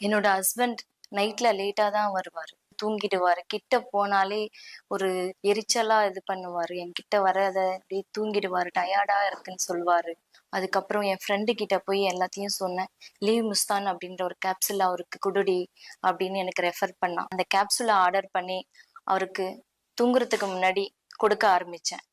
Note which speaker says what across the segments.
Speaker 1: என்னோட ஹஸ்பண்ட் நைட்ல லேட்டா தான் வருவாரு. தூங்கிடுவாரு. கிட்ட போனாலே ஒரு எரிச்சலா இது பண்ணுவாரு. என்கிட்ட வராத அப்படியே தூங்கிடுவாரு. டயர்டா இருக்குன்னு சொல்லுவாரு. அதுக்கப்புறம் என் ஃப்ரெண்டு கிட்ட போய் எல்லாத்தையும் சொன்னேன். லீவ் முஸ்தான் அப்படின்ற ஒரு கேப்சூல் அவருக்கு குடுடி அப்படின்னு எனக்கு ரெஃபர் பண்ணான். அந்த கேப்சூல ஆர்டர் பண்ணி அவருக்கு தூங்குறதுக்கு முன்னாடி கொடுக்க ஆரம்பிச்சேன்.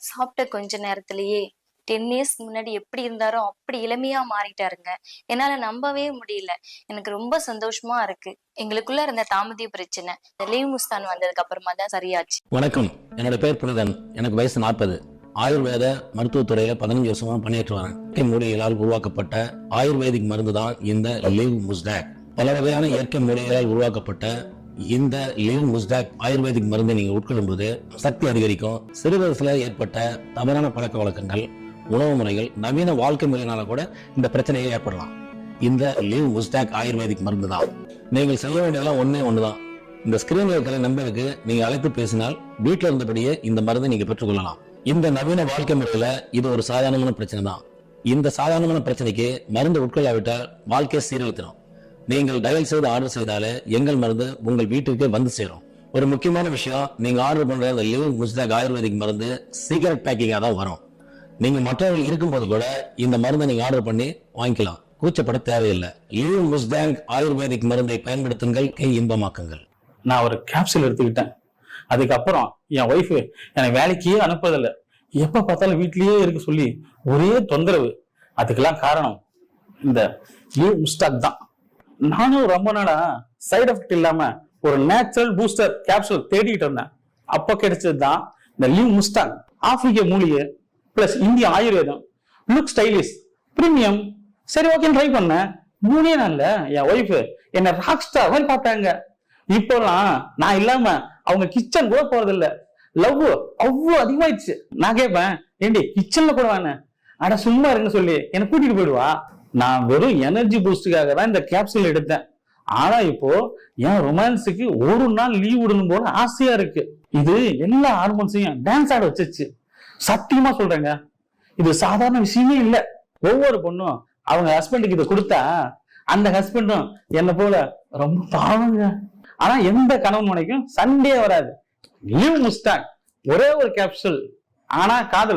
Speaker 1: சாப்பிட்ட கொஞ்ச நேரத்திலேயே 10 இயர்ஸ் முன்னாடி எப்படி இருந்தாரோ அப்படி இளமையா மாறிட்டாருங்க. என்னால நம்பவே முடியல. எனக்கு ரொம்ப சந்தோஷமா இருக்கு. எங்களுக்குள்ள இருந்த தாமதிய பிரச்சனை லீவ் முஸ்தான் வந்ததுக்கு அப்புறமா தான் சரியாச்சு.
Speaker 2: வணக்கம், என்னோட பேர் புனிதன். எனக்கு வயசு 40. ஆயுர்வேத மருத்துவத்துறையில 15 வருஷமா பணியாற்றி வரேன். இயற்கை மூலிகைகளால் உருவாக்கப்பட்ட ஆயுர்வேதிக் மருந்து தான் இந்த லிவ் முஸ்டாக். பல வகையான இயற்கை மூலிகைகளால் உருவாக்கப்பட்ட இந்த லிவ் முஸ்டாக் ஆயுர்வேதிக் மருந்தை நீங்க உட்கொள்ளும் போது சக்தி அதிகரிக்கும். சிறு வயசுல ஏற்பட்ட தவறான பழக்க வழக்கங்கள், உணவு முறைகள், நவீன வாழ்க்கை முறையினால கூட இந்த பிரச்சனையை ஏற்படலாம். இந்த லிவ் முஸ்டாக் ஆயுர்வேதிக் மருந்து தான். நீங்கள் செய்ய வேண்டியதெல்லாம் ஒண்ணுதான். இந்த ஸ்கிரீன்ல இருக்கிற நம்பருக்கு நீங்க அழைத்து பேசினால் வீட்டில் இருந்தபடியே இந்த மருந்தை நீங்க பெற்றுக்கொள்ளலாம். இந்த நவீன வாழ்க்கை முறையில இது ஒரு சாதாரணமான பிரச்சனை தான். இந்த சாதாரணமான பிரச்சனைக்கு மருந்து உட்கொள்ளாவிட்டால் வாழ்க்கையை சீரழித்திடும். நீங்கள் டயல் செய்து ஆர்டர் செய்தாலே எங்கள் மருந்து உங்கள் வீட்டுக்கே வந்து சேரும். ஒரு முக்கியமான விஷயம், நீங்க ஆர்டர் பண்ற இந்த லிவ் முஸ்டாக் ஆயுர்வேதிக் மருந்து சீக்கிரட் பேக்கிங்கா தான் வரும். நீங்க மற்றவர்கள் இருக்கும்போது கூட இந்த மருந்தை நீங்க ஆர்டர் பண்ணி வாங்கிக்கலாம். கூச்சப்பட தேவையில்லை. லிவ் முஸ்டாக் ஆயுர்வேதிக் மருந்தை பயன்படுத்துங்கள், இன்பமாக்குங்கள்.
Speaker 3: நான் ஒரு கேப்சூல் எடுத்துக்கிட்டேன். அதுக்கப்புறம் என் ஒய்ஃபு என்னை வேலைக்கே அனுப்புறதில்ல. எப்ப பார்த்தாலும் வீட்லயே இருக்க சொல்லி ஒரே தொந்தரவு. அதுக்கெல்லாம் காரணம் இந்த லிவ் முஸ்டாக் தான். நானும் ரொம்ப நாளா சைடு எஃபெக்ட் இல்லாம ஒரு நேச்சுரல் பூஸ்டர் கேப்சூல் தேடிட்டு இருந்தேன். அப்ப கிடைச்சது தான் இந்த லிவ் முஸ்டாக். ஆப்பிரிக்க மூலிகை பிளஸ் இந்திய ஆயுர்வேதம், லுக் ஸ்டைலிஷ், பிரீமியம். சரி, ஓகே, ட்ரை பண்ணேன். 3 நாள்ல என் ஒய்ஃப் என்ன ராக் ஸ்டார் மாதிரி பார்த்தாங்க. இப்போலாம் நான் இல்லாம அவங்க கிச்சன் கூட போறதில்ல. லவ் அவ்வளவு அதிகமாயிடுச்சு. நான் கேட்பேன், ஏண்டி கிச்சன்ல கூட வாங்க, அட சும்மா இருக்குன்னு சொல்லி என்ன கூட்டிட்டு போயிடுவா. நான் வெறும் எனர்ஜி பூஸ்டுக்காக தான் இந்த கேப்சூல் எடுத்தேன். ஆனா இப்போ என் ரொமான்ஸுக்கு ஒரு நாள் லீவ் விடணும் போல ஆசையா இருக்கு. இது எல்லா ஹார்மோன்ஸையும் டான்ஸ் ஆட வச்சிருச்சு. சத்தியமா சொல்றேங்க, இது சாதாரண விஷயமே இல்ல. ஒவ்வொரு பொண்ணும் அவங்க ஹஸ்பண்டுக்கு இதை கொடுத்தா அந்த ஹஸ்பண்டும் என்ன போல ரொம்ப பாவங்க. ஆனா எந்த கணவன் மனைக்கும் சண்டே வராது. லிவ் முஸ்டாக் ஒரே ஒரு கேப்சூல், ஆனா காதல்